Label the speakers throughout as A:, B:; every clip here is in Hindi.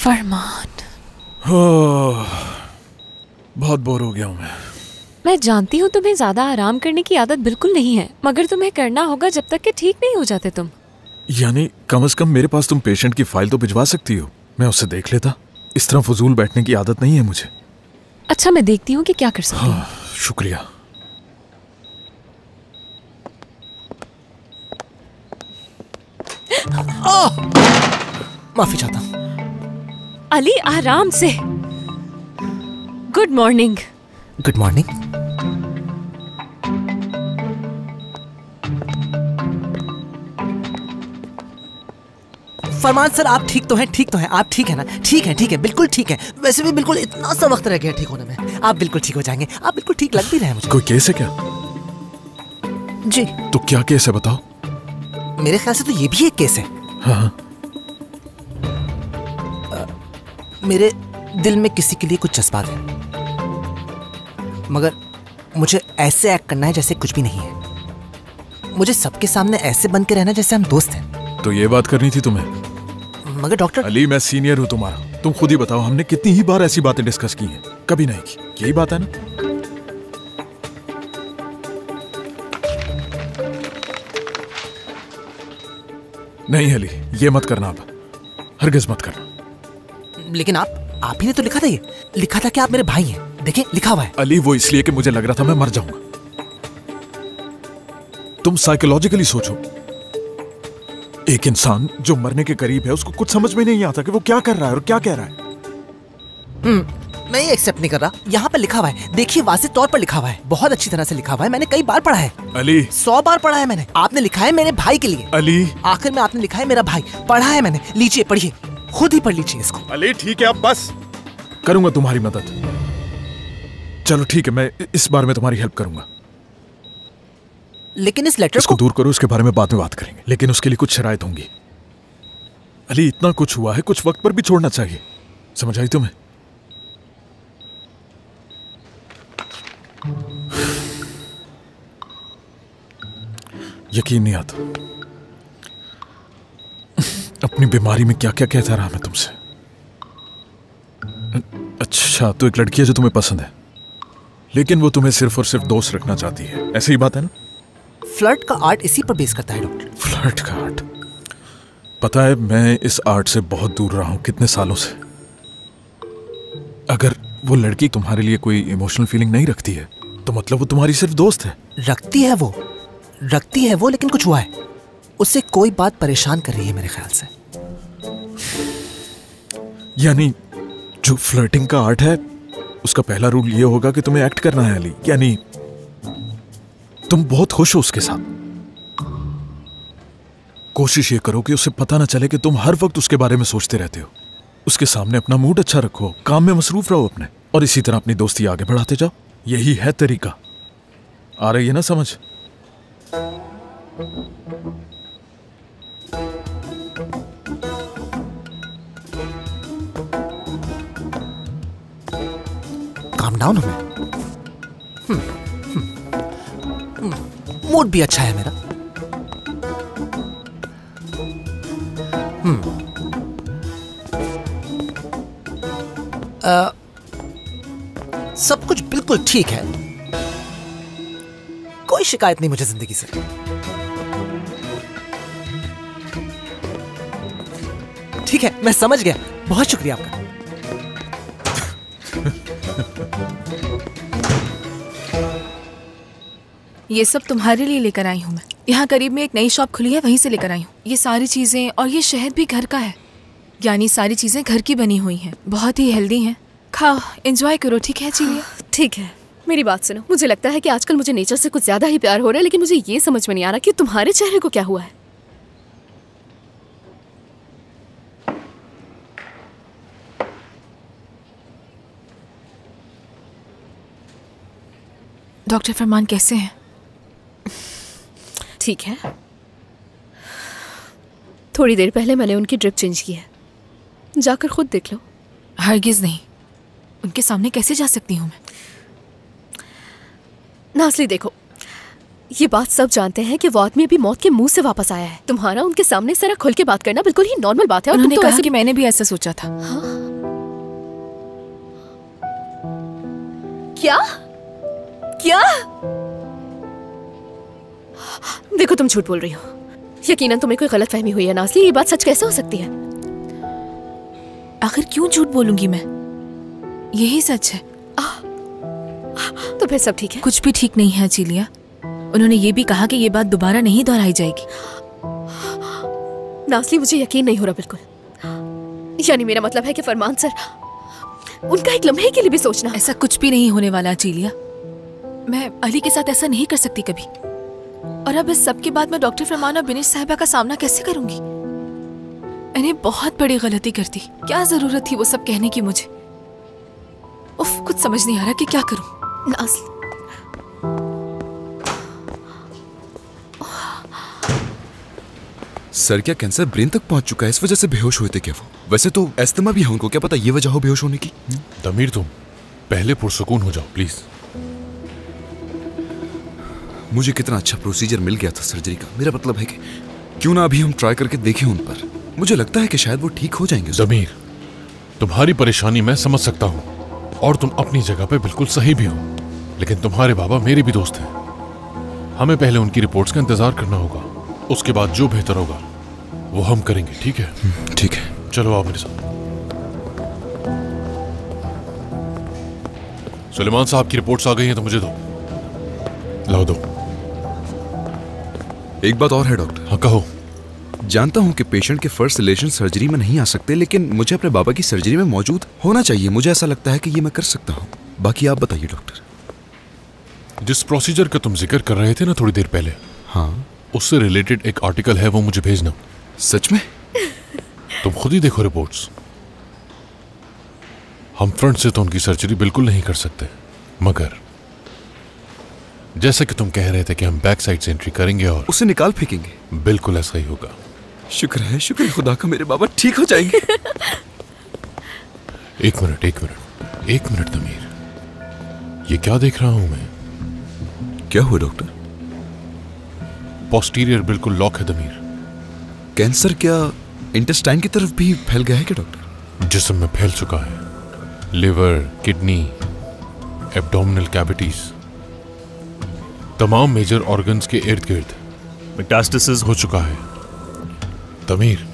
A: फरमान,
B: बहुत बोर हो गया हूँ
A: मैं जानती हूँ तुम्हें ज्यादा आराम करने की आदत बिल्कुल नहीं है, मगर तुम्हें करना होगा जब तक कि ठीक नहीं हो जाते तुम।
B: यानी कम से कम मेरे पास तुम पेशेंट की फाइल तो भिजवा सकती हो, मैं उससे देख लेता। इस तरह फजूल बैठने की आदत नहीं है मुझे।
A: अच्छा, मैं देखती हूँ कि क्या कर सकती हूँ।
B: शुक्रिया।
C: माफी चाहता हूँ।
A: अली, आराम से। Good morning.
C: Good morning. Farman sir, आप ठीक तो हैं? ठीक तो हैं? आप ठीक है ना? ठीक है, बिल्कुल ठीक है। वैसे भी बिल्कुल इतना सा वक्त रह गया ठीक होने में। आप बिल्कुल ठीक हो जाएंगे। आप बिल्कुल ठीक लग भी रहे हैं मुझे।
B: कोई केस है क्या?
C: जी।
B: तो क्या केस है बताओ?
C: मेरे ख्याल से तो ये भी एक केस है।
B: हाँ।
C: मेरे दिल में किसी के लिए कुछ जज्बात है, मगर मुझे ऐसे एक्ट करना है जैसे कुछ भी नहीं है। मुझे सबके सामने ऐसे बन के रहना जैसे हम दोस्त हैं।
B: तो ये बात करनी थी तुम्हें।
C: मगर डॉक्टर
B: अली, मैं सीनियर हूँ तुम्हारा। तुम खुद ही बताओ, हमने कितनी ही बार ऐसी बातें डिस्कस की हैं? कभी नहीं की। यही बात है ना? नहीं अली, ये मत करना, अब हरगिज़ मत करना।
C: लेकिन आप ही ने तो लिखा था, ये लिखा था कि आप मेरे भाई हैं। देखिए, लिखा हुआ है।
B: अली, वो इसलिए कि मुझे लग रहा था मैं मर जाऊंगा। तुम साइकोलॉजिकली सोचो, एक इंसान जो मरने के करीब है उसको कुछ समझ में नहीं आता कि वो क्या कर रहा है और क्या कह रहा है।
C: मैं ये एक्सेप्ट नहीं कर रहा। यहाँ पर लिखा हुआ है, देखिए, वाज़ेह तौर पर लिखा हुआ है, बहुत अच्छी तरह से लिखा हुआ है। मैंने कई बार पढ़ा है
B: अली।
C: 100 बार पढ़ा है मैंने। आपने लिखा है मेरे भाई के लिए।
B: अली,
C: आखिर में आपने लिखा है मेरा भाई। पढ़ा है मैंने। लीजिए, पढ़िए, खुद ही पढ़ लीजिए इसको।
B: अली ठीक है, अब बस। करूंगा तुम्हारी मदद। चलो ठीक है, मैं इस बार में तुम्हारी हेल्प करूंगा।
C: लेकिन इस लेटर
B: इसको दूर करो, इसके बारे में बाद में बात करेंगे, लेकिन उसके लिए कुछ शराइत होंगी। अली, इतना कुछ हुआ है, कुछ वक्त पर भी छोड़ना चाहिए। समझ आई तुम्हें? यकीन नहीं आता, अपनी बीमारी में क्या क्या कहता रहा मैं तुमसे। अच्छा, तो एक लड़की है जो तुम्हें पसंद है, लेकिन वो तुम्हें सिर्फ और सिर्फ दोस्त रखना चाहती है, ऐसी ही बात है ना?
C: फ्लर्ट का आर्ट इसी पर बेस करता है डॉक्टर।
B: फ्लर्ट का आर्ट? पता है, मैं इस आर्ट से बहुत दूर रहा हूं कितने सालों से। अगर वो लड़की तुम्हारे लिए कोई इमोशनल फीलिंग नहीं रखती है तो मतलब वो तुम्हारी सिर्फ दोस्त है।
C: रखती है वो, लेकिन कुछ हुआ है। उससे कोई बात परेशान कर रही है मेरे ख्याल से।
B: यानी जो फ्लर्टिंग का आर्ट है उसका पहला रूल ये होगा कि तुम्हें एक्ट करना है अली। यानी तुम बहुत खुश हो उसके साथ, कोशिश ये करो कि उसे पता ना चले कि तुम हर वक्त उसके बारे में सोचते रहते हो। उसके सामने अपना मूड अच्छा रखो, काम में मसरूफ रहो अपने, और इसी तरह अपनी दोस्ती आगे बढ़ाते जाओ। यही है तरीका। आ रही है ना समझ?
C: काम डाउन हमें। मूड भी अच्छा है मेरा। सब कुछ बिल्कुल ठीक है, कोई शिकायत नहीं मुझे जिंदगी से। ठीक है, मैं समझ गया। बहुत शुक्रिया आपका।
D: ये सब तुम्हारे लिए लेकर आई हूँ मैं। यहाँ करीब में एक नई शॉप खुली है, वहीं से लेकर आई हूँ। ये सारी चीजें और ये शहद भी घर का है, यानी सारी चीजें घर की बनी हुई हैं, बहुत ही हेल्दी हैं। खाओ, एंजॉय करो। ठीक है चीलिया?
E: ठीक है, मेरी बात सुनो। मुझे लगता है कि आजकल मुझे नेचर से कुछ ज्यादा ही प्यार हो रहा है, लेकिन मुझे ये समझ में नहीं आ रहा कि तुम्हारे चेहरे को क्या हुआ है।
D: डॉक्टर फरमान कैसे हैं?
E: ठीक है, थोड़ी देर पहले मैंने उनकी ड्रिप चेंज की है, जाकर खुद देख लो।
D: हरगिज नहीं, उनके सामने कैसे जा सकती हूँ मैं?
E: नासली देखो, ये बात सब जानते हैं कि वो आदमी अभी मौत के मुंह से वापस आया है। तुम्हारा उनके सामने इस तरह खुल के बात करना बिल्कुल ही नॉर्मल बात है। और
D: उन्होंने
E: तुम तो
D: कहा कि मैंने भी ऐसा सोचा था।
E: क्या क्या? देखो तुम झूठ बोल रही हो। यकीनन तुम्हें कोई गलतफहमी हुई है नाज़ली। ये बात सच कैसे हो सकती है?
D: आखिर क्यों झूठ बोलूंगी मैं? यही सच है।
E: तो फिर सब ठीक है?
D: कुछ भी ठीक नहीं है चिलिया। उन्होंने ये भी कहा कि ये बात दोबारा नहीं दोहराई जाएगी।
E: नाज़ली मुझे यकीन नहीं हो रहा बिल्कुल। यानी मेरा मतलब है कि फरमान सर उनका एक लम्हे के लिए भी सोचना।
D: ऐसा कुछ भी नहीं होने वाला चिलिया। मैं अली के साथ ऐसा नहीं कर सकती कभी। और अब इस सब के बाद मैं डॉक्टर फरमान और बिनिश साहिबा का सामना कैसे करूंगी? मैंने बहुत बड़ी गलती कर दी। क्या जरूरत थी वो सब कहने की मुझे? उफ, कुछ समझ नहीं आ रहा कि क्या करूं।
E: नाज़ली
F: सर, क्या कैंसर ब्रेन तक पहुंच चुका है? इस वजह से बेहोश हुए थे क्या वो? वैसे तो एस्थमा भी है उनको, क्या पता ये वजह हो बेहोश होने की।
B: तमीर तुम पहले पुरसुकून हो जाओ प्लीज।
F: मुझे कितना अच्छा प्रोसीजर मिल गया था सर्जरी का। मेरा मतलब है कि क्यों ना अभी हम ट्राई करके देखें उन पर। मुझे लगता है कि शायद वो ठीक हो जाएंगे।
B: जमीर, तुम्हारी परेशानी मैं समझ सकता हूँ और तुम अपनी जगह पे बिल्कुल सही भी हो, लेकिन तुम्हारे बाबा मेरे भी दोस्त हैं। हमें पहले उनकी रिपोर्ट्स का इंतजार करना होगा, उसके बाद जो बेहतर होगा वो हम करेंगे। ठीक है?
F: ठीक है,
B: चलो आप मेरे साथ। सुलेमान साहब की रिपोर्ट्स आ गई हैं तो मुझे दो। लाओ दो।
F: एक बात और है डॉक्टर।
B: हाँ कहो।
F: जानता हूं कि पेशेंट के फर्स्ट रिलेशन सर्जरी में नहीं आ सकते, लेकिन मुझे अपने बाबा की सर्जरी में मौजूद होना चाहिए। मुझे ऐसा लगता है कि ये मैं कर सकता हूं। बाकी आप बताइए डॉक्टर।
B: जिस प्रोसीजर का तुम जिक्र कर रहे थे ना थोड़ी देर पहले,
F: हाँ,
B: उससे रिलेटेड एक आर्टिकल है, वो मुझे भेजना।
F: सच में?
B: तुम खुद ही देखो रिपोर्ट्स। हम फ्रंट से तो उनकी सर्जरी बिल्कुल नहीं कर सकते, मगर जैसा कि तुम कह रहे थे कि हम बैक साइड से एंट्री करेंगे और
F: उसे निकाल फेंकेंगे।
B: बिल्कुल ऐसा ही होगा।
F: शुक्र है, शुक्र है खुदा का, मेरे बाबा ठीक हो जाएंगे।
B: एक मिनट तमीर, ये क्या देख रहा हूं मैं?
F: क्या हुआ डॉक्टर?
B: पोस्टीरियर बिल्कुल लॉक है दमीर।
F: कैंसर क्या इंटेस्टाइन की तरफ भी फैल गया है क्या डॉक्टर?
B: जिस्म में फैल चुका है। लिवर, किडनी, एब्डोमिनल कैविटीज, तमाम मेजर ऑर्गन्स के इर्द गिर्द मेटास्टेसिस हो चुका है। तमीर,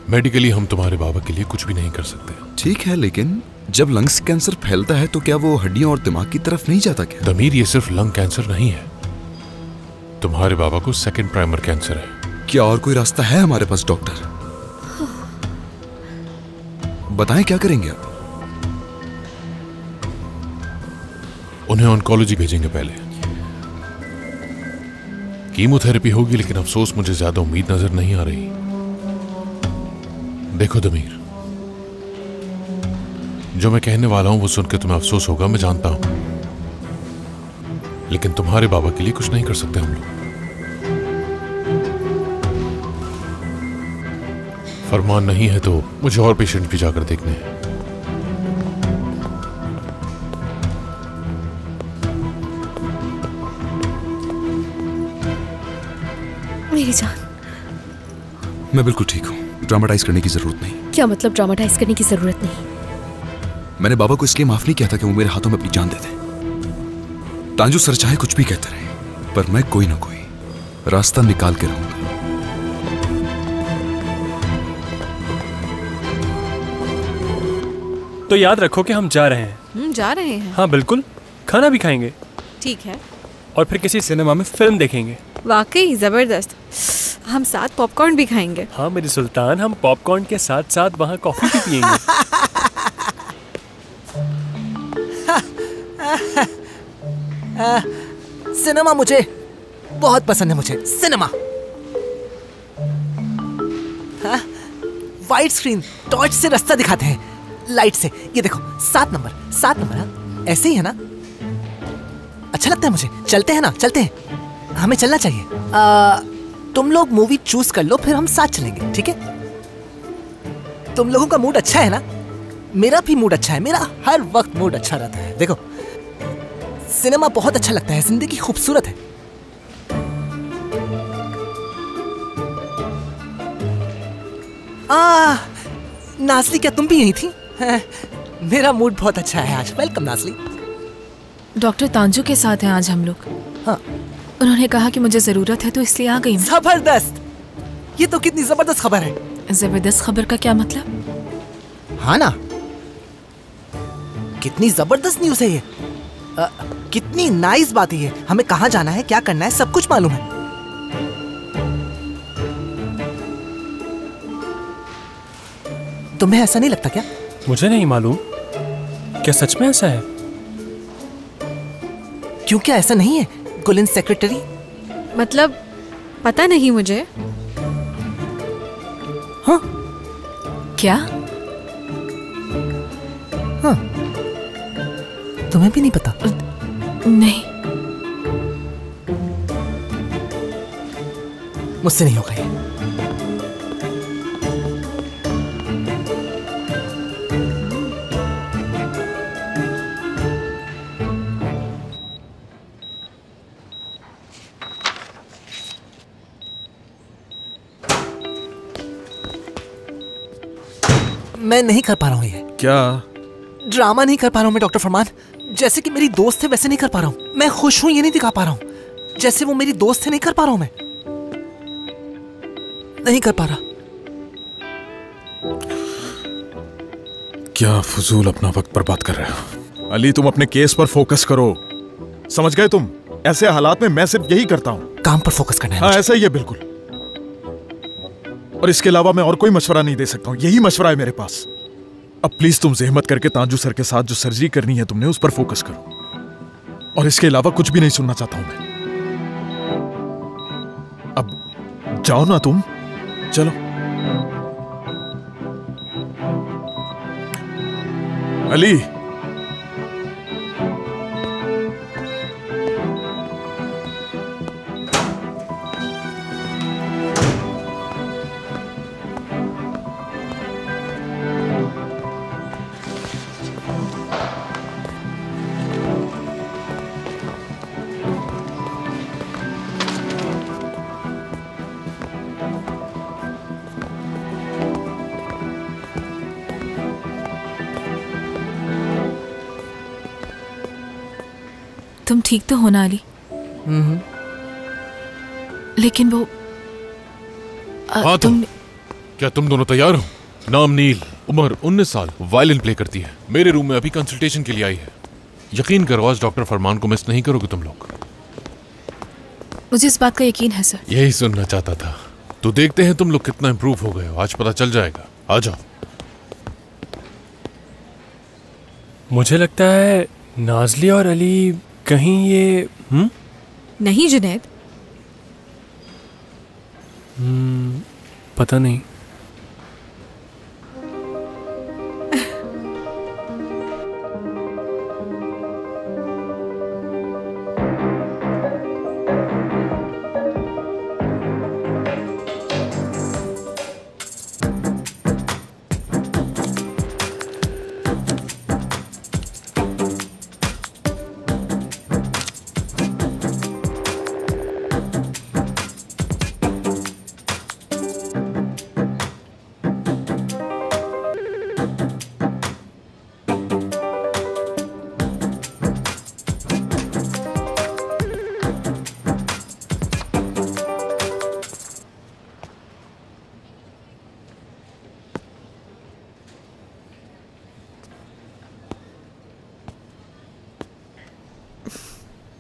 B: मेडिकली हम तुम्हारे बाबा के लिए कुछ भी नहीं कर सकते।
F: ठीक है, लेकिन जब लंग्स कैंसर फैलता है तो क्या वो हड्डियों और दिमाग की तरफ नहीं जाता क्या?
B: तमीर, ये सिर्फ लंग कैंसर नहीं है। तुम्हारे बाबा को सेकंड प्राइमर कैंसर है।
F: क्या और कोई रास्ता है हमारे पास डॉक्टर? बताएं क्या करेंगे आप?
B: उन्हें ऑन्कोलॉजी भेजेंगे पहले। कीमोथेरेपी होगी, लेकिन अफसोस मुझे ज्यादा उम्मीद नजर नहीं आ रही। देखो दमीर, जो मैं कहने वाला हूं वो सुन के तुम्हें अफसोस होगा, मैं जानता हूं, लेकिन तुम्हारे बाबा के लिए कुछ नहीं कर सकते हम लोग। फरमान नहीं है तो मुझे और पेशेंट भी जाकर देखने हैं।
E: मेरी जान,
F: मैं बिल्कुल ठीक हूँ। ड्रामेटाइज करने की जरूरत नहीं।
E: क्या मतलब ड्रामेटाइज करने की जरूरत नहीं?
F: मैंने बाबा को इसलिए माफ नहीं किया था कि वो मेरे हाथों में अपनी जान दे दे। तांजू सर चाहे कुछ भी कहते रहे, पर मैं कोई ना कोई रास्ता निकाल के रहूंगा।
G: तो याद रखो कि हम जा रहे हैं।
D: जा रहे हैं?
G: हाँ बिल्कुल, खाना भी खाएंगे
D: ठीक है।
G: और फिर किसी सिनेमा में फिल्म देखेंगे।
H: वाकई जबरदस्त। हम साथ पॉपकॉर्न भी खाएंगे।
G: हाँ मेरी सुल्तान, हम पॉपकॉर्न के साथ साथ वहाँ कॉफी भी पियेंगे।
C: सिनेमा मुझे बहुत पसंद है। मुझे सिनेमा, वाइड स्क्रीन, टॉर्च से रास्ता दिखाते हैं, लाइट से। ये देखो 7 नंबर, 7 नंबर। हाँ ऐसे ही है ना? अच्छा लगता है मुझे। चलते हैं ना? चलते हैं, हमें चलना चाहिए। तुम लोग मूवी चूज कर लो, फिर हम साथ चलेंगे, ठीक है? तुम लोगों का मूड अच्छा है ना? मेरा भी मूड अच्छा है। मेरा हर वक्त मूड अच्छा रहता है। देखो सिनेमा बहुत अच्छा लगता है, जिंदगी खूबसूरत है। नाज़ली, क्या तुम भी यही थी? मेरा मूड बहुत अच्छा है आज। वेलकम नाज़ली।
D: डॉक्टर तांजू के साथ हैं आज हम लोग।
C: हाँ,
D: उन्होंने कहा कि मुझे जरूरत है तो इसलिए आ गई हूँ।
C: जबरदस्त! ये तो कितनी जबरदस्त खबर है।
D: जबरदस्त खबर का क्या मतलब?
C: हाँ ना, कितनी जबरदस्त न्यूज़ है ये। कितनी नाइस बात है ये। हमें कहाँ जाना है, क्या करना है, सब कुछ मालूम है। तुम्हें ऐसा नहीं लगता क्या?
G: मुझे नहीं मालूम। क्या सच में ऐसा है?
C: क्यों, क्या ऐसा नहीं है गुलिन सेक्रेटरी?
H: मतलब पता नहीं मुझे।
C: हाँ
D: क्या?
C: हाँ, तुम्हें भी नहीं पता?
D: नहीं,
C: मुझसे नहीं होगा ये। मैं नहीं कर पा रहा हूँ ये।
B: क्या?
C: ड्रामा नहीं कर पा रहा हूँ मैं डॉक्टर फरमान। जैसे कि मेरी दोस्त है वैसे नहीं कर पा रहा हूँ। मैं खुश हूँ ये नहीं दिखा पा रहा हूँ। जैसे वो मेरी दोस्त है नहीं कर पा रहा हूँ मैं। नहीं कर पा रहा।
B: क्या फजूल अपना वक्त बर्बाद कर रहे हो? अली, तुम अपने केस पर फोकस करो। समझ गए तुम? ऐसे हालात में मैं सिर्फ यही करता हूँ।
C: काम पर फोकस करना है।
B: हाँ, ऐसा ही है बिल्कुल। और इसके अलावा मैं और कोई मशवरा नहीं दे सकता हूँ। यही मशवरा है मेरे पास। अब प्लीज तुम जहमत करके तांजू सर के साथ जो सर्जरी करनी है तुमने, उस पर फोकस करो। और इसके अलावा कुछ भी नहीं सुनना चाहता हूं मैं। अब जाओ ना तुम, चलो। अली,
D: तुम ठीक तो हो ना अली? लेकिन वो
I: हाँ, तुम क्या तुम दोनों तैयार हो? नाम नील, उम्र 19 साल, वायलिन प्ले करती है। मेरे रूम में अभी कंसल्टेशन के लिए आई है। यकीन करो आज डॉक्टर फरमान को मिस नहीं करोगे तुम लोग।
D: मुझे इस बात का यकीन है सर।
I: यही सुनना चाहता था। तो देखते हैं तुम लोग कितना इंप्रूव हो गए हो, आज पता चल जाएगा। आ जाओ।
G: मुझे लगता है नाज़ली और अली कहीं ये
H: नहीं जुनैद,
G: पता नहीं।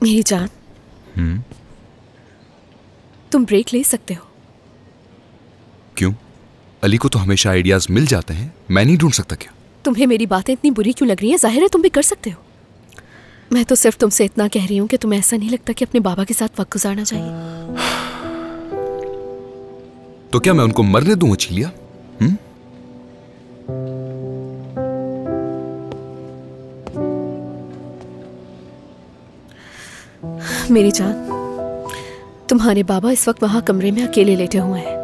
E: मेरी जान, तुम ब्रेक ले सकते हो।
F: क्यों? अली को तो हमेशा आइडियाज मिल जाते हैं, मैं नहीं ढूंढ सकता क्या?
E: तुम्हें मेरी बातें इतनी बुरी क्यों लग रही है? जाहिर है तुम भी कर सकते हो। मैं तो सिर्फ तुमसे इतना कह रही हूँ कि तुम्हें ऐसा नहीं लगता कि अपने बाबा के साथ वक्त गुजारना चाहिए?
F: तो क्या मैं उनको मरने दूं अचीलिया?
E: मेरी जान, तुम्हारे बाबा इस वक्त वहां कमरे में अकेले लेटे हुए हैं।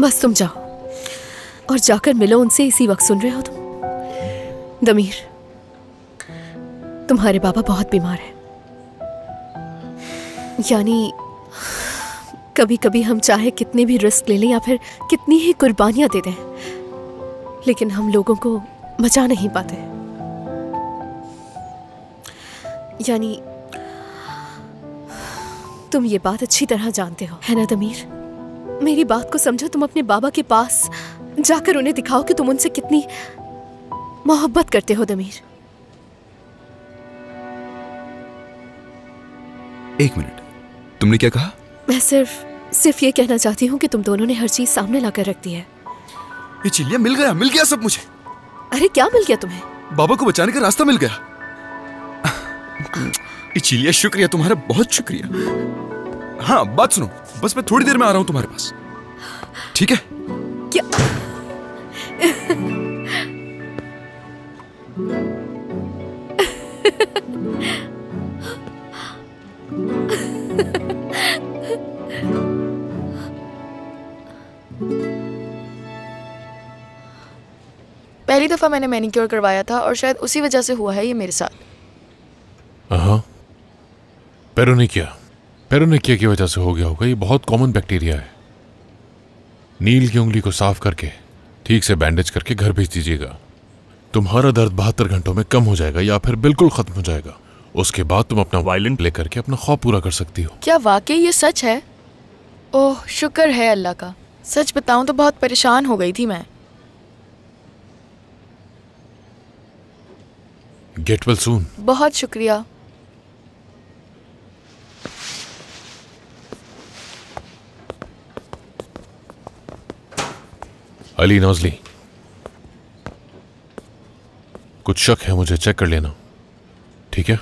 E: बस तुम जाओ और जाकर मिलो उनसे इसी वक्त। सुन रहे हो तुम? दमीर, तुम्हारे बाबा बहुत बीमार हैं। यानी कभी कभी हम चाहे कितने भी रिस्क ले लें या फिर कितनी ही कुर्बानियां दे दें, लेकिन हम लोगों को बचा नहीं पाते। यानी तुम ये बात अच्छी तरह जानते हो, है ना दमीर? मेरी बात को समझो। तुम अपने बाबा के पास जाकर उन्हें दिखाओ कि तुम उनसे कितनी मोहब्बत करते हो दमीर।
F: एक मिनट, तुमने क्या कहा?
E: मैं सिर्फ ये कहना चाहती हूँ कि तुम दोनों ने हर चीज सामने लाकर रख दी है।
F: ये चिल्लिया, मिल गया सब मुझे।
E: अरे क्या मिल गया तुम्हें?
F: बाबा को बचाने का रास्ता मिल गया। चिल्लिया, शुक्रिया तुम्हारा, बहुत शुक्रिया। हाँ, बात सुनो, बस मैं थोड़ी देर में आ रहा हूँ तुम्हारे पास, ठीक है?
E: क्या?
H: पहली दफा मैंने मैनिक्योर करवाया था और शायद उसी वजह से हुआ है ये मेरे साथ।
I: हाँ, पेरोनिकिया की वजह से हो गया होगा। ये बहुत कॉमन बैक्टीरिया है। नील की उंगली को साफ करके ठीक से बैंडेज करके घर भेज दीजिएगा। तुम्हारा दर्द 72 घंटों में कम हो जाएगा या फिर बिल्कुल खत्म हो जाएगा। उसके बाद तुम अपना वायलिन प्ले करके अपना ख्वाब पूरा कर सकती हो।
H: क्या वाकई ये सच है? ओह, शुक्र है अल्लाह का। सच बताऊं तो बहुत परेशान हो गई थी मैं।
I: Get well soon.
H: बहुत शुक्रिया।
I: अली, नाज़ली, कुछ शक है मुझे, चेक कर लेना, ठीक है?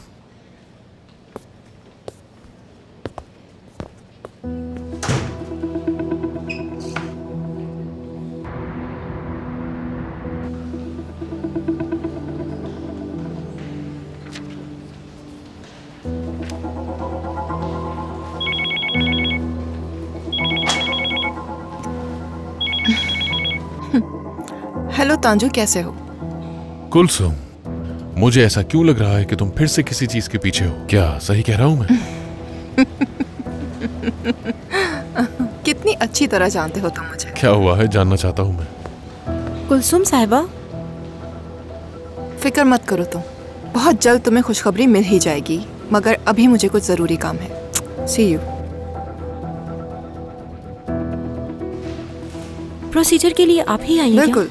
J: हेलो तांजू, कैसे हो?
I: कुलसुम, मुझे ऐसा क्यों लग रहा है कि तुम फिर से किसी चीज के पीछे हो? क्या सही कह रहा हूं मैं?
J: कितनी अच्छी तरह जानते हो तुम मुझे।
I: क्या हुआ है, जानना चाहता हूं मैं।
J: कुलसुम साहिबा, फिक्र मत करो तुम, बहुत जल्द तुम्हें खुशखबरी मिल ही जाएगी, मगर अभी मुझे कुछ जरूरी काम है। सी यू।
E: प्रोसीजर के लिए आप ही आइए?
J: बिल्कुल,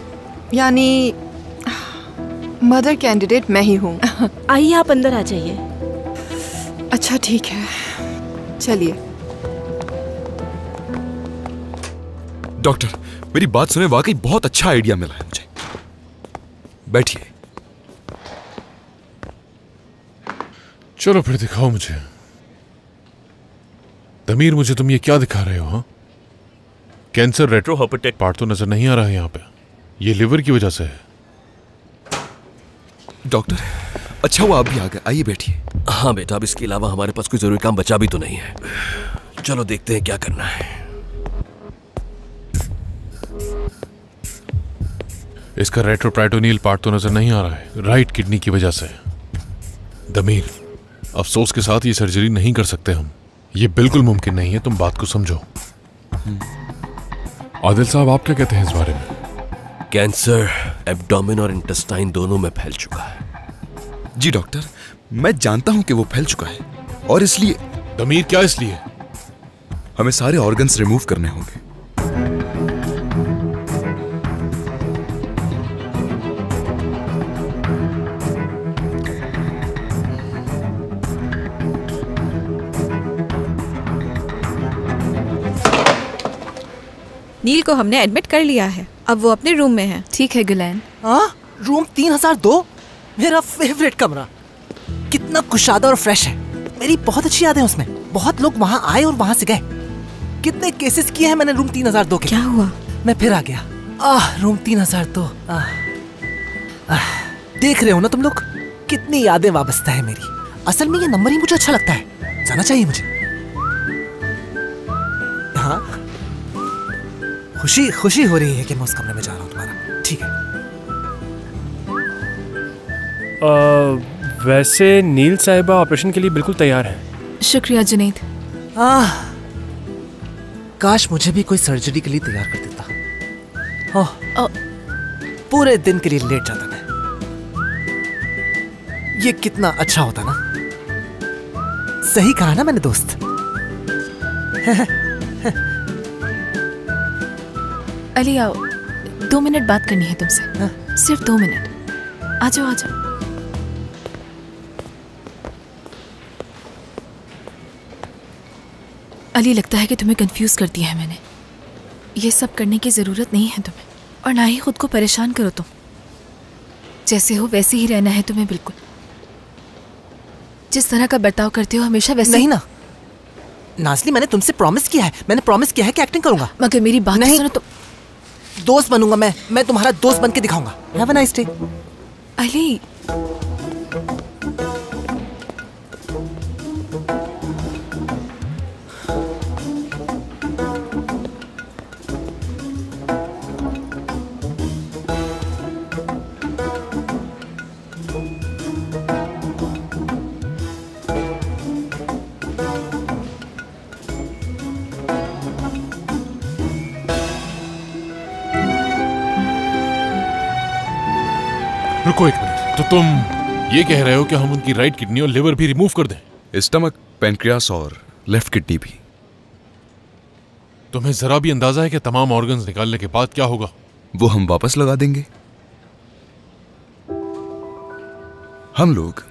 J: यानी मदर कैंडिडेट मैं ही हूँ।
E: आइए, आप अंदर आ जाइए।
J: अच्छा ठीक है, चलिए।
F: डॉक्टर, मेरी बात सुने, वाकई बहुत अच्छा आइडिया मिला है मुझे। बैठिए।
I: चलो फिर दिखाओ मुझे। दमीर, मुझे तुम ये क्या दिखा रहे हो? हाँ, कैंसर रेट्रोहेपेटिक पार्ट तो नजर नहीं आ रहा है यहाँ पे। ये लिवर की वजह से है।
F: डॉक्टर, अच्छा हुआ आप भी आ गए, आइए बैठिए।
K: हाँ बेटा, अब इसके अलावा हमारे पास कोई जरूरी काम बचा भी तो नहीं है। चलो देखते हैं क्या करना है।
I: इसका रेट्रोप्राइटोनियल पार्ट तो नजर नहीं आ रहा है, राइट किडनी की वजह से। दमीर, अफसोस के साथ ये सर्जरी नहीं कर सकते हम। ये बिल्कुल मुमकिन नहीं है, तुम बात को समझो। आदिल साहब, आप क्या कहते हैं इस बारे में?
K: कैंसर एब्डोमेन और इंटेस्टाइन दोनों में फैल चुका है।
F: जी डॉक्टर, मैं जानता हूं कि वो फैल चुका है, और इसलिए।
I: दमीर, क्या इसलिए?
F: हमें सारे ऑर्गन्स रिमूव करने होंगे।
H: नील को हमने एडमिट कर लिया है, अब वो अपने रूम में है।
D: ठीक है गुलैन।
C: रूम 3002, मेरा फेवरेट कमरा। कितना कुशादा और फ्रेश है। मेरी बहुत अच्छी यादें उसमें। बहुत लोग वहाँ आए और वहाँ से गए। कितने केसेस किए हैं मैंने रूम 3002 के।
H: क्या हुआ?
C: मैं फिर आ गया। रूम 3002। देख रहे हो ना तुम लोग, कितनी यादें वाबस्ता है मेरी। असल में ये नंबर ही मुझे अच्छा लगता है, जाना चाहिए मुझे। हाँ, खुशी हो रही है कि मैं उस कमरे में जा रहा हूँ तुम्हारा। ठीक है।
G: वैसे नील साहिबा ऑपरेशन के लिए बिल्कुल तैयार हैं।
D: शुक्रिया जुनैद।
C: काश मुझे भी कोई सर्जरी के लिए तैयार कर देता। पूरे दिन के लिए लेट जाता मैं। ये कितना अच्छा होता ना। सही कहा ना मैंने दोस्त।
D: अली आओ, 2 मिनट बात करनी है तुमसे। सिर्फ 2 मिनट। आ जाओ आ जाओ। अली, लगता है कि तुम्हें कंफ्यूज कर दिया है मैंने। ये सब करने की जरूरत नहीं है तुम्हें, और ना ही खुद को परेशान करो। तुम जैसे हो वैसे ही रहना है तुम्हें, बिल्कुल जिस तरह का बर्ताव करते हो हमेशा वैसे।
C: नहीं ना नाज़ली, मैंने तुमसे प्रॉमिस किया है। मैंने प्रॉमिस किया है कि एक्टिंग करूंगा।
D: मगर मेरी बात
C: नहीं
D: सुनो। तो
C: दोस्त बनूंगा मैं तुम्हारा दोस्त बन के दिखाऊंगा। Have a nice day.
D: Ali,
I: रुको एक मिनट, तो तुम ये कह रहे हो कि हम उनकी राइट किडनी और लिवर भी रिमूव कर दें?
F: स्टमक, पैनक्रियास और लेफ्ट किडनी भी।
I: तुम्हें जरा भी अंदाजा है कि तमाम ऑर्गन्स निकालने के बाद क्या होगा?
F: वो हम वापस लगा देंगे। हम लोग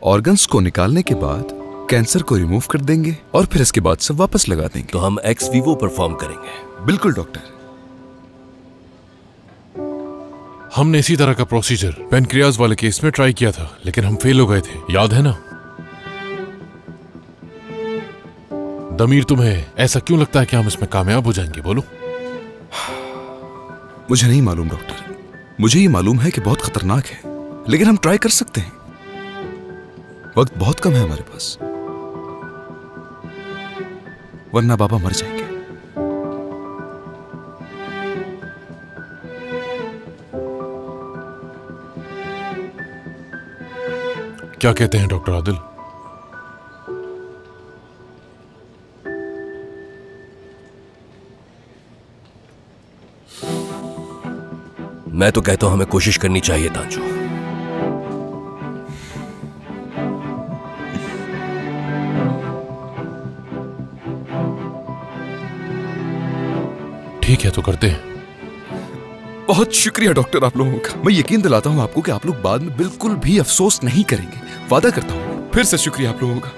F: ऑर्गन्स को निकालने के बाद कैंसर को रिमूव कर देंगे और फिर इसके बाद सब वापस लगा देंगे।
K: तो हम एक्स वीवो परफॉर्म करेंगे।
F: बिल्कुल डॉक्टर।
I: हमने इसी तरह का प्रोसीजर पैनक्रियाज वाले केस में ट्राई किया था, लेकिन हम फेल हो गए थे, याद है ना? दमीर, तुम्हें ऐसा क्यों लगता है कि हम इसमें कामयाब हो जाएंगे? बोलो।
F: मुझे नहीं मालूम डॉक्टर, मुझे ये मालूम है कि बहुत खतरनाक है, लेकिन हम ट्राई कर सकते हैं। वक्त बहुत कम है हमारे पास, वरना बाबा मर जाएंगे।
I: क्या कहते हैं डॉक्टर आदिल?
K: मैं तो कहता हूं हमें कोशिश करनी चाहिए तांजू।
I: ठीक है, तो करते हैं।
F: बहुत शुक्रिया डॉक्टर आप लोगों का। मैं यकीन दिलाता हूं आपको कि आप लोग बाद में बिल्कुल भी अफसोस नहीं करेंगे, वादा करता हूं। फिर से शुक्रिया आप लोगों का।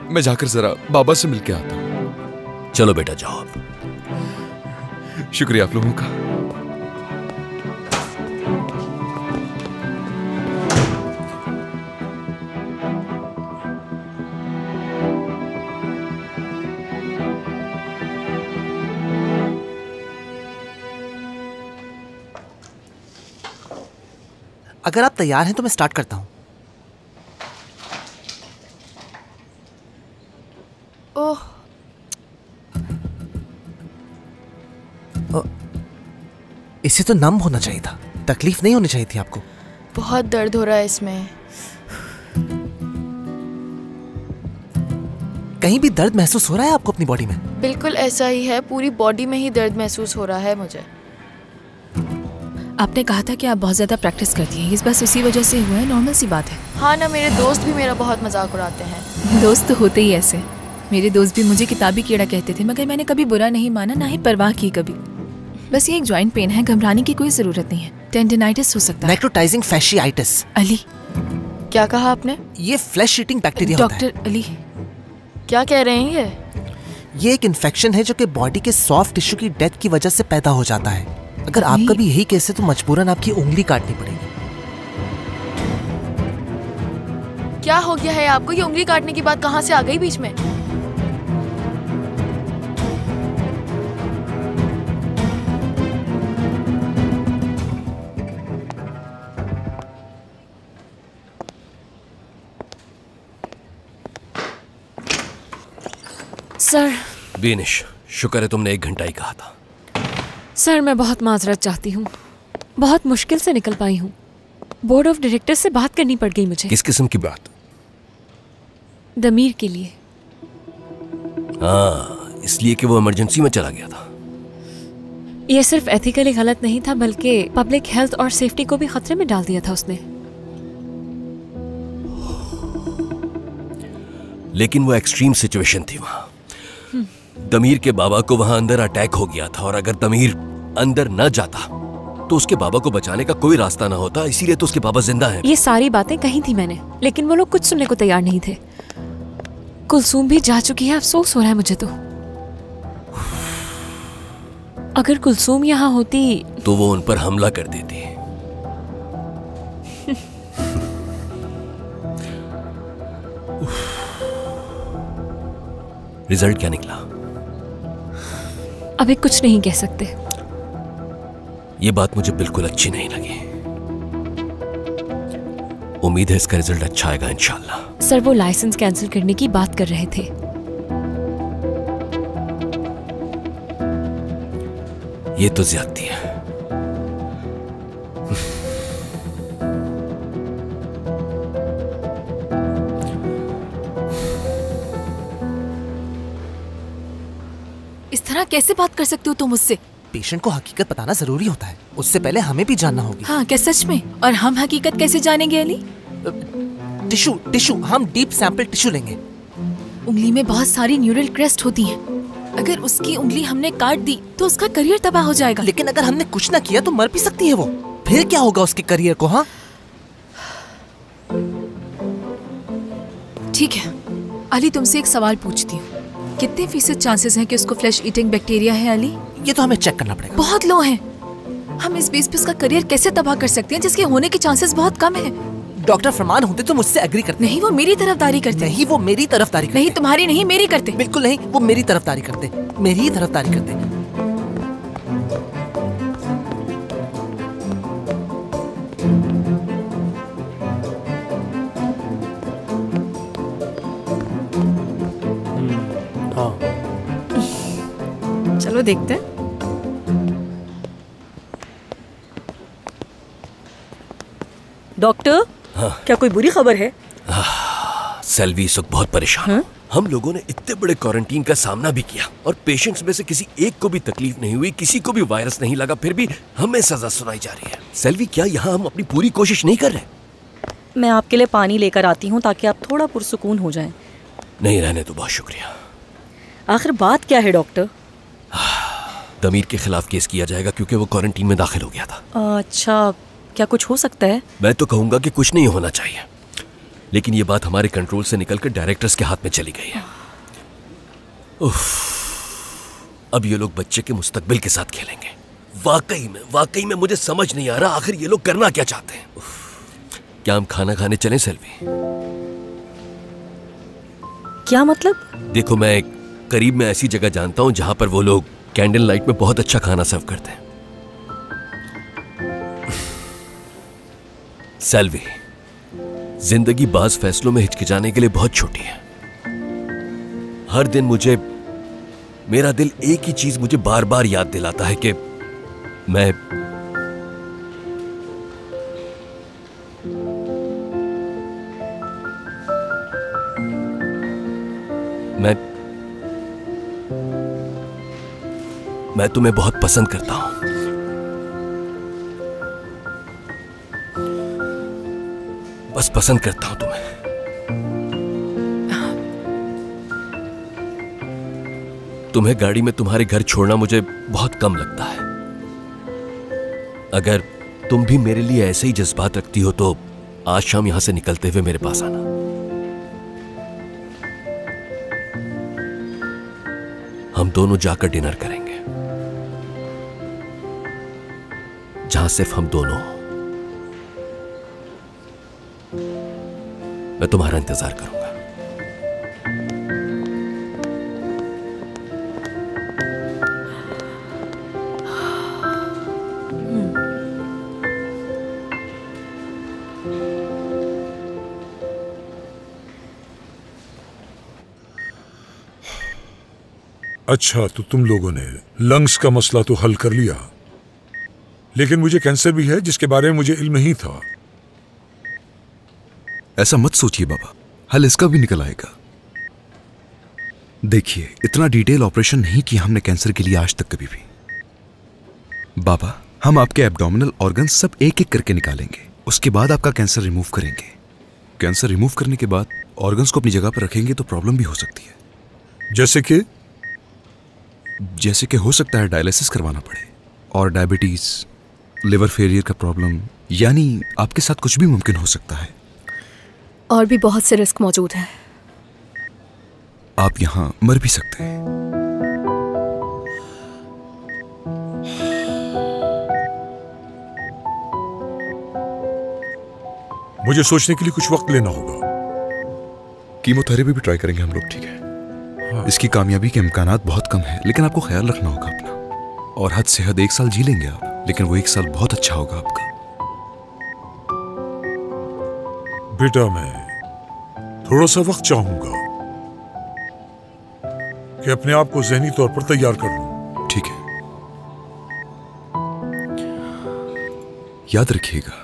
F: मैं जाकर जरा बाबा से मिलके आता हूं।
K: चलो बेटा, जाओ आप।
F: शुक्रिया आप लोगों का।
C: अगर आप तैयार हैं तो मैं स्टार्ट करता हूं।
H: ओह,
C: इसे तो नम होना चाहिए था, तकलीफ नहीं होनी चाहिए थी आपको।
H: बहुत दर्द हो रहा है इसमें।
C: कहीं भी दर्द महसूस हो रहा है आपको अपनी बॉडी में?
H: बिल्कुल ऐसा ही है, पूरी बॉडी में ही दर्द महसूस हो रहा है मुझे।
D: आपने कहा था कि आप बहुत ज्यादा प्रैक्टिस करती हैं, इस बस उसी वजह से हुआ है, नॉर्मल सी बात है।
H: हाँ ना, मेरे दोस्त भी मेरा बहुत मजाक उड़ाते हैं।
D: दोस्त तो होते ही ऐसे। मेरे दोस्त भी मुझे किताबी कीड़ा कहते थे, मगर मैंने कभी बुरा नहीं माना, ना ही परवाह की कभी। बस ये एक जॉइंट पेन है, घबराने की कोई जरूरत नहीं है। टेंडिनाइटिस हो सकता है।
C: नेक्रोटाइजिंग फैशियाइटिस।
D: अली,
H: क्या कहा आपने?
C: ये फ्लैश ईटिंग बैक्टीरिया होता है।
D: डॉक्टर अली,
H: क्या कह रहे हैं
C: ये एक इन्फेक्शन है जो कि बॉडी के सॉफ्ट टिश्यू की डेथ की वजह से पैदा हो जाता है। अगर आपका भी यही केस है तो मजबूरन आपकी उंगली काटनी पड़ेगी।
H: क्या हो गया है आपको? ये उंगली काटने की बात कहाँ से आ गई बीच में?
A: सर।
K: बेनिश, शुक्र है तुमने 1 घंटा ही कहा था।
A: सर, मैं बहुत माजरत चाहती हूँ, बहुत मुश्किल से निकल पाई हूँ। बोर्ड ऑफ डायरेक्टर से बात करनी पड़ गई मुझे।
K: किस किस्म की बात?
A: दमीर के लिए।
K: हाँ, इसलिए कि वो इमरजेंसी में चला गया था।
A: ये सिर्फ एथिकली गलत नहीं था बल्कि पब्लिक हेल्थ और सेफ्टी को भी खतरे में डाल दिया था उसने।
K: लेकिन वो एक्सट्रीम सिचुएशन थी वहां। दमीर के बाबा को वहां अंदर अटैक हो गया था और अगर दमीर अंदर न जाता तो उसके बाबा को बचाने का कोई रास्ता ना होता, इसीलिए तो उसके बाबा जिंदा हैं।
A: ये सारी बातें कही थी मैंने, लेकिन वो लोग कुछ सुनने को तैयार नहीं थे। कुलसूम भी जा चुकी है, अफसोस हो रहा है मुझे तो। अगर कुलसूम यहाँ होती
K: तो वो उन पर हमला कर देती। रिजल्ट क्या निकला?
A: अभी कुछ नहीं कह सकते।
K: ये बात मुझे बिल्कुल अच्छी नहीं लगी। उम्मीद है इसका रिजल्ट अच्छा आएगा इंशाल्लाह।
A: सर वो लाइसेंस कैंसिल करने की बात कर रहे थे।
K: ये तो ज्यादती है।
D: इस तरह कैसे बात कर सकते हो तुम मुझसे?
C: पेशेंट को हकीकत बताना जरूरी होता है, उससे पहले हमें भी जानना होगी।
D: हाँ, क्या सच में? और हम हकीकत कैसे जानेंगे अली?
C: टिश्यू हम डीप सैंपल टिश्यू लेंगे।
D: उंगली में बहुत सारी न्यूरल क्रेस्ट होती हैं। अगर उसकी उंगली हमने काट दी तो उसका करियर तबाह हो जाएगा।
C: लेकिन अगर हमने कुछ ना किया तो मर भी सकती है वो। फिर क्या होगा उसके करियर को? हाँ
D: ठीक है, अली तुमसे एक सवाल पूछती हूँ। कितने फीसद चांसेस हैं कि उसको फ्लैश ईटिंग बैक्टीरिया है अली?
C: ये तो हमें चेक करना पड़ेगा।
D: बहुत लो हैं। हम इस बेस पे उसका करियर कैसे तबाह कर सकते हैं जिसके होने के चांसेस बहुत कम है?
C: डॉक्टर फरमान होते तो मुझसे एग्री करते।
D: नहीं, वो मेरी तरफदारी करते।
C: नहीं, वो मेरी तरफदारी करते।
D: नहीं, तुम्हारी नहीं, मेरी करते।
C: बिल्कुल नहीं, वो मेरी तरफदारी करते, मेरी ही तरफदारी करते।
A: चलो देखते हैं।
L: डॉक्टर,
K: हाँ।
L: क्या कोई बुरी खबर है?
K: सेल्वी इस वक्त बहुत परेशान है। हम लोगों ने इतने बड़े क्वारंटीन का सामना भी किया और पेशेंट्स में से किसी एक को भी तकलीफ नहीं हुई, किसी को भी वायरस नहीं लगा, फिर भी हमें सजा सुनाई जा रही है। सेल्वी, क्या यहाँ हम अपनी पूरी कोशिश नहीं कर रहे?
L: मैं आपके लिए पानी लेकर आती हूँ ताकि आप थोड़ा पुरसुकून हो जाएं।
K: नहीं, रहने तो बहुत शुक्रिया।
L: आखिर बात क्या है डॉक्टर?
K: दमीर के खिलाफ केस किया जाएगा क्योंकि वो क्वारंटीन में दाखिल हो गया था।
L: अच्छा, क्या कुछ हो सकता है?
K: मैं तो कहूंगा कि कुछ नहीं होना चाहिए, लेकिन ये बात हमारे कंट्रोल से निकलकर डायरेक्टर्स के हाथ में चली गई है। अब ये लोग बच्चे के मुस्तकबिल के साथ खेलेंगे। वाकई में मुझे समझ नहीं आ रहा आखिर ये लोग करना क्या चाहते हैं। क्या हम खाना खाने चलें सेल्वी?
L: क्या मतलब?
K: देखो, मैं एक करीब में ऐसी जगह जानता हूं जहां पर वो लोग कैंडल लाइट में बहुत अच्छा खाना सर्व करते हैं। सेल्वी, जिंदगी बाज फैसलों में हिचकिचाने के लिए बहुत छोटी है। हर दिन मेरा दिल एक ही चीज मुझे बार बार याद दिलाता है कि मैं तुम्हें बहुत पसंद करता हूं। बस पसंद करता हूं तुम्हें। तुम्हें गाड़ी में तुम्हारे घर छोड़ना मुझे बहुत कम लगता है। अगर तुम भी मेरे लिए ऐसे ही जज्बात रखती हो तो आज शाम यहां से निकलते हुए मेरे पास आना। हम दोनों जाकर डिनर करेंगे जहां सिर्फ हम दोनों हो। मैं तुम्हारा इंतजार करूंगा।
M: अच्छा, तो तुम लोगों ने लंग्स का मसला तो हल कर लिया, लेकिन मुझे कैंसर भी है जिसके बारे में मुझे इल्म नहीं था।
F: ऐसा मत सोचिए बाबा, हल इसका भी निकल आएगा। देखिए, इतना डिटेल ऑपरेशन नहीं किया हमने कैंसर के लिए आज तक कभी भी। बाबा, हम आपके एब्डोमिनल ऑर्गन सब एक एक करके निकालेंगे, उसके बाद आपका कैंसर रिमूव करेंगे। कैंसर रिमूव करने के बाद ऑर्गन्स को अपनी जगह पर रखेंगे तो प्रॉब्लम भी हो सकती है। जैसे कि हो सकता है डायलिसिस करवाना पड़े, और डायबिटीज, लिवर फेलियर का प्रॉब्लम, यानी आपके साथ कुछ भी मुमकिन हो सकता है।
E: और भी बहुत से रिस्क मौजूद हैं।
F: आप यहां मर भी सकते हैं।
M: मुझे सोचने के लिए कुछ वक्त लेना होगा।
F: कीमोथेरेपी भी ट्राई करेंगे हम लोग, ठीक है? हाँ। इसकी कामयाबी के इम्कानात बहुत कम है, लेकिन आपको ख्याल रखना होगा अपना। और हद से हद 1 साल जी लेंगे आप, लेकिन वो 1 साल बहुत अच्छा होगा आपका।
M: बेटा, मैं थोड़ा सा वक्त चाहूंगा कि अपने आप को ज़हनी तौर पर तैयार कर लूं।
F: ठीक है, याद रखिएगा,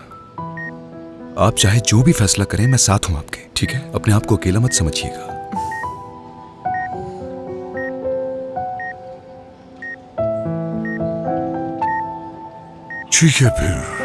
F: आप चाहे जो भी फैसला करें मैं साथ हूं आपके, ठीक है? अपने आप को अकेला मत समझिएगा।
M: ठीक है फिर।